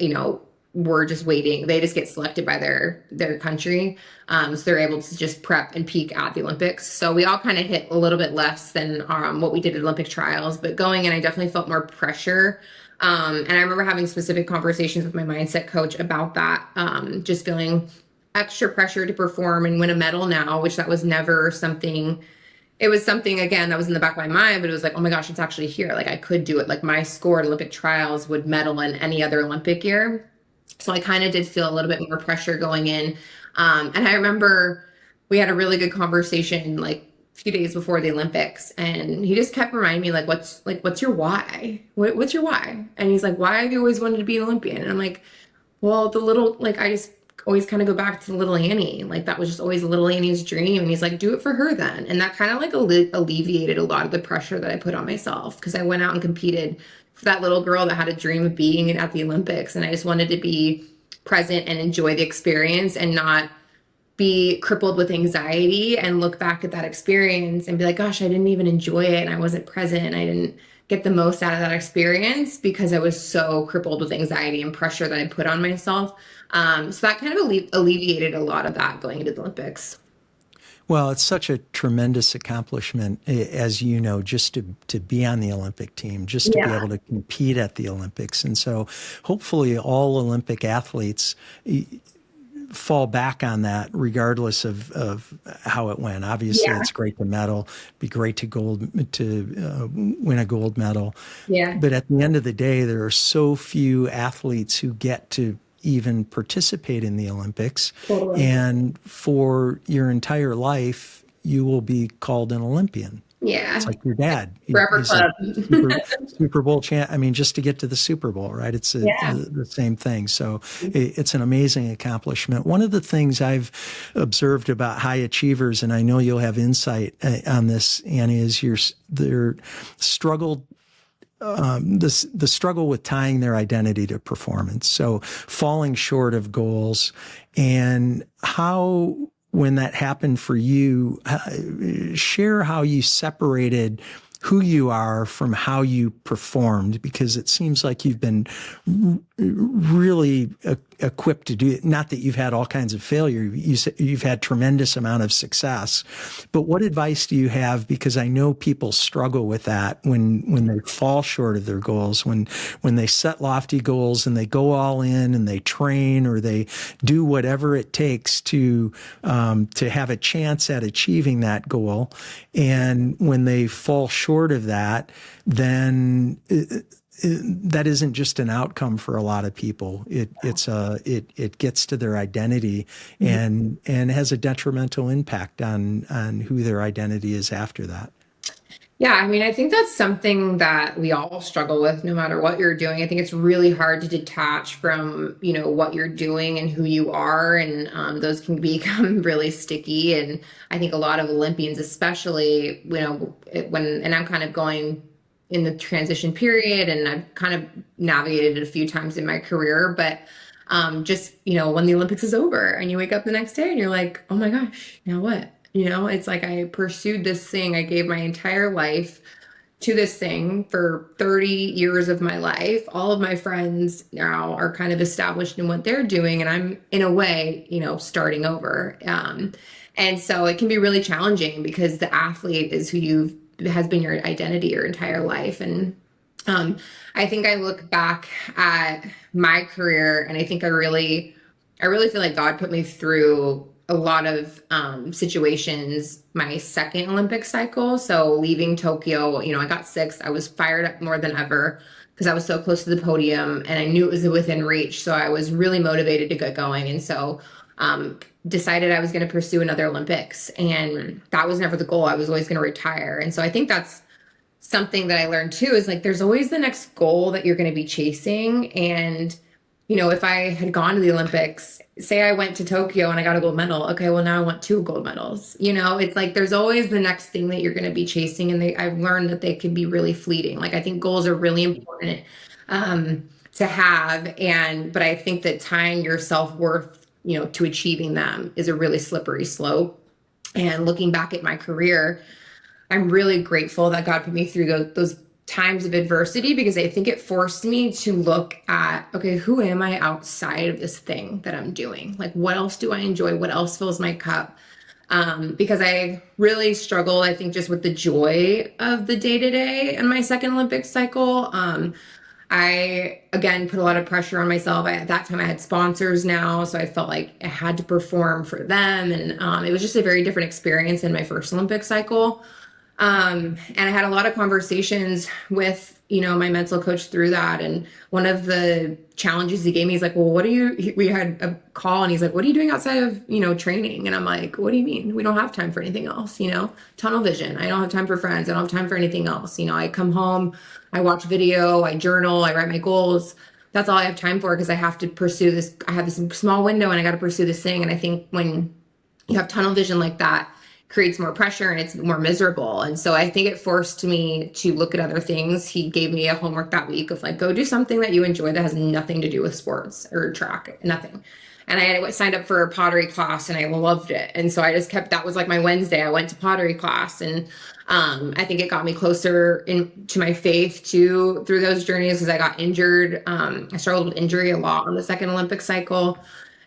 [SPEAKER 2] were just waiting. They just get selected by their country. So they're able to just prep and peak at the Olympics. So we all kind of hit a little bit less than what we did at Olympic trials, but going in, I definitely felt more pressure. And I remember having specific conversations with my mindset coach about that, just feeling extra pressure to perform and win a medal now, which that was never something. It was something, again, that was in the back of my mind, but it was like, oh my gosh, it's actually here. Like, I could do it. Like, my score at Olympic trials would medal in any other Olympic year. So I kind of did feel a little bit more pressure going in. And I remember we had a really good conversation like a few days before the Olympics, and he just kept reminding me, what's your why? What's your why? And he's like, why have you always wanted to be an Olympian? And I'm like, well, always kind of go back to little Annie. Like that was just always little Annie's dream. And he's like, do it for her then. And that kind of like alleviated a lot of the pressure that I put on myself, because I went out and competed for that little girl that had a dream of being at the Olympics. And I just wanted to be present and enjoy the experience and not be crippled with anxiety and look back at that experience and be like, gosh, I didn't even enjoy it. And I wasn't present. I didn't get the most out of that experience because I was so crippled with anxiety and pressure that I put on myself. So that kind of alleviated a lot of that going into the Olympics.
[SPEAKER 1] Well, it's such a tremendous accomplishment, as you know, just to be on the Olympic team, just to be able to compete at the Olympics. And so hopefully all Olympic athletes fall back on that regardless of how it went. Obviously, it's great to medal, be great to win a gold medal.
[SPEAKER 2] Yeah.
[SPEAKER 1] But at the end of the day, there are so few athletes who get to even participate in the Olympics.
[SPEAKER 2] Totally.
[SPEAKER 1] And for your entire life, you will be called an Olympian.
[SPEAKER 2] Yeah.
[SPEAKER 1] It's like your dad.
[SPEAKER 2] Forever club.
[SPEAKER 1] Super Bowl champ. I mean, just to get to the Super Bowl, right? It's the same thing. So it's an amazing accomplishment. One of the things I've observed about high achievers, and I know you'll have insight on this, Annie, is their struggle. The struggle with tying their identity to performance. So falling short of goals, and how, when that happened for you, share how you separated who you are from how you performed, because it seems like you've been really equipped to do it. Not that you've had all kinds of failure. You've had tremendous amount of success. But what advice do you have? Because I know people struggle with that when they fall short of their goals, when they set lofty goals and they go all in and they train or they do whatever it takes to have a chance at achieving that goal. And when they fall short of that, then that isn't just an outcome for a lot of people. It gets to their identity and has a detrimental impact on who their identity is after that.
[SPEAKER 2] Yeah, I mean, I think that's something that we all struggle with no matter what you're doing. I think it's really hard to detach from, what you're doing and who you are. And those can become really sticky. And I think a lot of Olympians, especially, and I'm kind of going in the transition period, and I've kind of navigated it a few times in my career, but just, when the Olympics is over and you wake up the next day and you're like, oh my gosh, now what? It's like I pursued this thing. I gave my entire life to this thing for 30 years of my life. All of my friends now are kind of established in what they're doing. And I'm, in a way, starting over. And so it can be really challenging because the athlete is who has been your identity your entire life. And I think I look back at my career and I think I really feel like God put me through a lot of situations my second Olympic cycle. So leaving Tokyo, I got sixth. I was fired up more than ever because I was so close to the podium and I knew it was within reach. So I was really motivated to get going. And so decided I was going to pursue another Olympics. And that was never the goal. I was always going to retire. And so I think that's something that I learned too, is like there's always the next goal that you're going to be chasing. And if I had gone to the Olympics, say I went to Tokyo and I got a gold medal, okay, well now I want 2 gold medals. It's like there's always the next thing that you're going to be chasing, and I've learned that they can be really fleeting. Like I think goals are really important to have, but I think that tying your self-worth, to achieving them is a really slippery slope. And looking back at my career, I'm really grateful that God put me through those times of adversity, because I think it forced me to look at, okay, who am I outside of this thing that I'm doing? Like, what else do I enjoy? What else fills my cup? Because I really struggled, I think, just with the joy of the day-to-day in my second Olympic cycle. I, again, put a lot of pressure on myself. At that time, I had sponsors now, so I felt like I had to perform for them. And it was just a very different experience in my first Olympic cycle. And I had a lot of conversations with, my mental coach through that. And one of the challenges he gave me, he's like, well, we had a call and he's like, what are you doing outside of, training? And I'm like, what do you mean? We don't have time for anything else, tunnel vision. I don't have time for friends. I don't have time for anything else. I come home, I watch video, I journal, I write my goals. that's all I have time for because I have to pursue this. I have this small window and I got to pursue this thing. And I think when you have tunnel vision like that, creates more pressure and it's more miserable. And so I think it forced me to look at other things. He gave me a homework that week of like, go do something that you enjoy that has nothing to do with sports or track, nothing. And I signed up for a pottery class and I loved it. And so I just kept, that was like my Wednesday. I went to pottery class and I think it got me closer to my faith too through those journeys because I got injured. I struggled with injury a lot on the second Olympic cycle.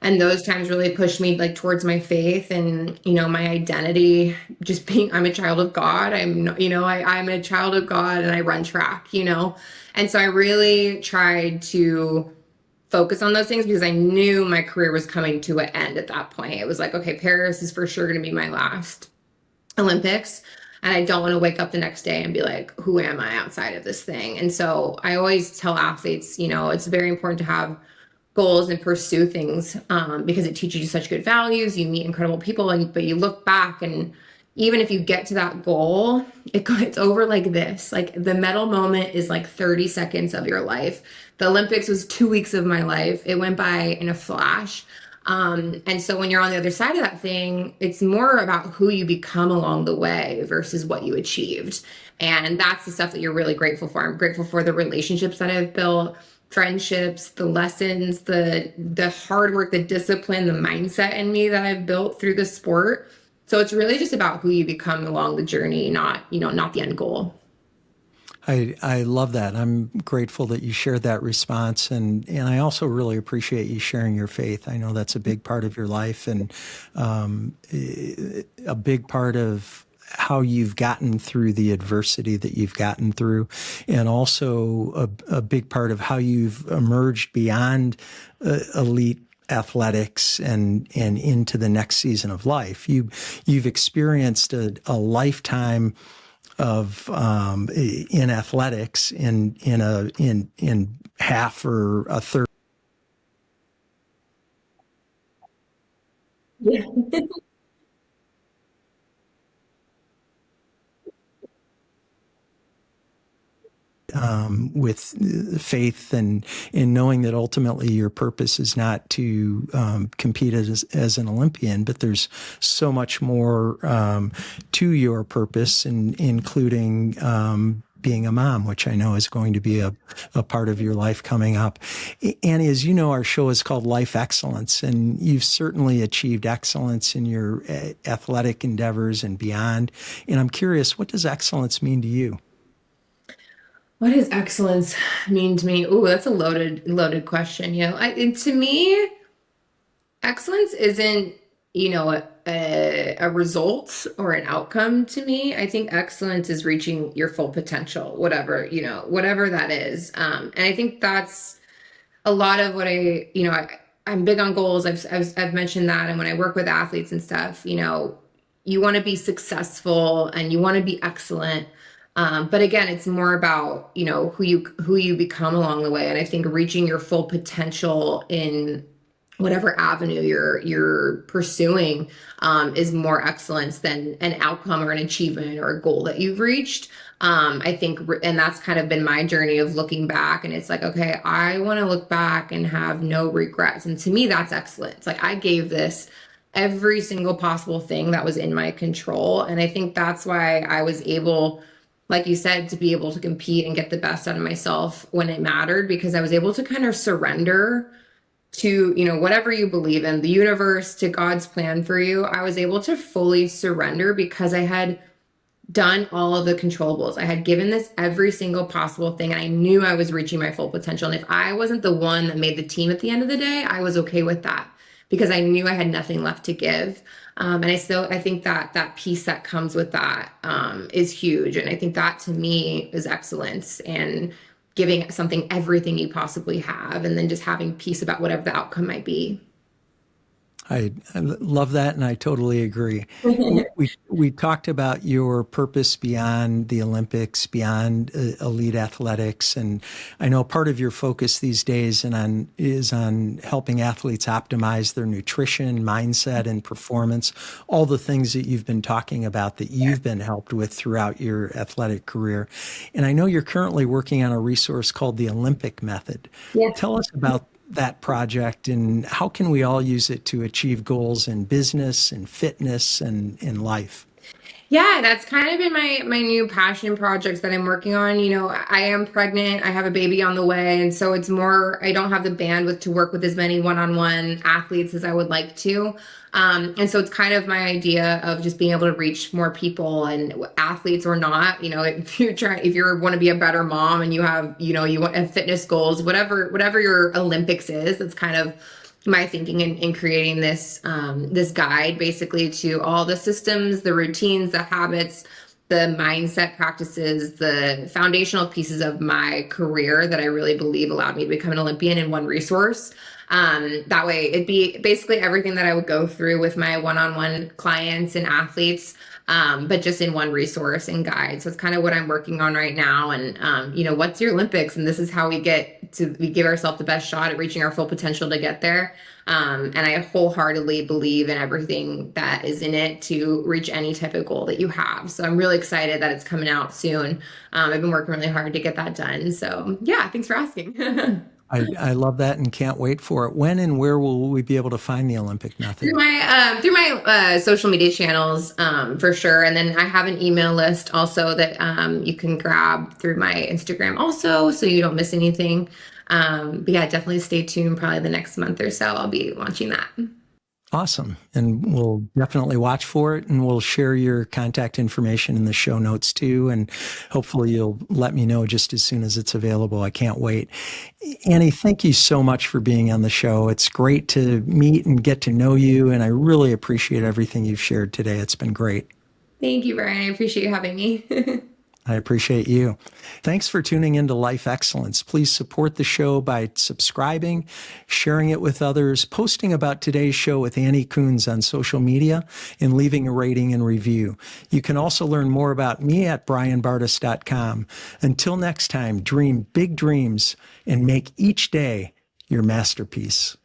[SPEAKER 2] And those times really pushed me like towards my faith and, my identity, just being, I'm a child of God. I'm a child of God and I run track. And so I really tried to focus on those things because I knew my career was coming to an end at that point. It was like, okay, Paris is for sure going to be my last Olympics. And I don't want to wake up the next day and be like, who am I outside of this thing? And so I always tell athletes, it's very important to have goals and pursue things because it teaches you such good values. You meet incredible people, but you look back and even if you get to that goal, it's over like this. Like the medal moment is like 30 seconds of your life. The Olympics was 2 weeks of my life. It went by in a flash. And so when you're on the other side of that thing, it's more about who you become along the way versus what you achieved. And that's the stuff that you're really grateful for. I'm grateful for the relationships that I've built, friendships, the lessons, the hard work, the discipline, the mindset in me that I've built through the sport. So it's really just about who you become along the journey, not the end goal.
[SPEAKER 1] I love that. I'm grateful that you shared that response. And I also really appreciate you sharing your faith. I know that's a big part of your life and a big part of how you've gotten through the adversity that you've gotten through, and also a big part of how you've emerged beyond elite athletics and into the next season of life. You've experienced a lifetime of in athletics in half or a third.
[SPEAKER 2] Yeah.
[SPEAKER 1] With faith and in knowing that ultimately your purpose is not to compete as an Olympian, but there's so much more to your purpose, including being a mom, which I know is going to be a part of your life coming up. Annie, as you know, our show is called Life Excellence, and you've certainly achieved excellence in your athletic endeavors and beyond. And I'm curious, what does excellence mean to you?
[SPEAKER 2] What does excellence mean to me? Ooh, that's a loaded question. To me, excellence isn't, a result or an outcome to me. I think excellence is reaching your full potential, whatever that is. And I think that's a lot of what I'm big on goals. I've mentioned that. And when I work with athletes and stuff, you want to be successful and you want to be excellent. But again, it's more about, who you become along the way. And I think reaching your full potential in whatever avenue you're pursuing is more excellence than an outcome or an achievement or a goal that you've reached. I think, and that's kind of been my journey of looking back, and it's like, okay, I want to look back and have no regrets. And to me, that's excellence. Like I gave this every single possible thing that was in my control. And I think that's why I was able, like you said, to be able to compete and get the best out of myself when it mattered, because I was able to kind of surrender to, whatever you believe in, the universe, to God's plan for you. I was able to fully surrender because I had done all of the controllables. I had given this every single possible thing, and I knew I was reaching my full potential. And if I wasn't the one that made the team at the end of the day, I was okay with that because I knew I had nothing left to give. And I think that piece that comes with that is huge. And I think that to me is excellence, and giving something everything you possibly have, and then just having peace about whatever the outcome might be.
[SPEAKER 1] I love that, and I totally agree. We talked about your purpose beyond the Olympics, beyond elite athletics, and I know part of your focus these days is on helping athletes optimize their nutrition, mindset, and performance. All the things that you've been talking about that you've been helped with throughout your athletic career, and I know you're currently working on a resource called the Olympic Method.
[SPEAKER 2] Yeah.
[SPEAKER 1] Tell us about that project and how can we all use it to achieve goals in business and fitness and in life?
[SPEAKER 2] Yeah, that's kind of been my new passion projects that I'm working on. I am pregnant, I have a baby on the way, and so it's more, I don't have the bandwidth to work with as many one-on-one athletes as I would like to. And so it's kind of my idea of just being able to reach more people, and athletes or not, if you want to be a better mom and you have, you have fitness goals, whatever your Olympics is, that's kind of my thinking in creating this guide basically to all the systems, the routines, the habits, the mindset practices, the foundational pieces of my career that I really believe allowed me to become an Olympian in one resource. That way it'd be basically everything that I would go through with my one-on-one clients and athletes, but just in one resource and guide. So it's kind of what I'm working on right now. And, what's your Olympics? And this is how we give ourselves the best shot at reaching our full potential to get there. And I wholeheartedly believe in everything that is in it to reach any type of goal that you have. So I'm really excited that it's coming out soon. I've been working really hard to get that done. So yeah, thanks for asking.
[SPEAKER 1] I love that and can't wait for it. When and where will we be able to find the Olympic Method?
[SPEAKER 2] Through my social media channels, for sure. And then I have an email list also that you can grab through my Instagram also, so you don't miss anything. But yeah, definitely stay tuned. Probably the next month or so, I'll be launching that.
[SPEAKER 1] Awesome. And we'll definitely watch for it, and we'll share your contact information in the show notes too. And hopefully you'll let me know just as soon as it's available. I can't wait. Annie, thank you so much for being on the show. It's great to meet and get to know you. And I really appreciate everything you've shared today. It's been great.
[SPEAKER 2] Thank you, Brian. I appreciate you having me.
[SPEAKER 1] I appreciate you. Thanks for tuning into Life Excellence. Please support the show by subscribing, sharing it with others, posting about today's show with Annie Kunz on social media, and leaving a rating and review. You can also learn more about me at brianbartes.com. Until next time, dream big dreams and make each day your masterpiece.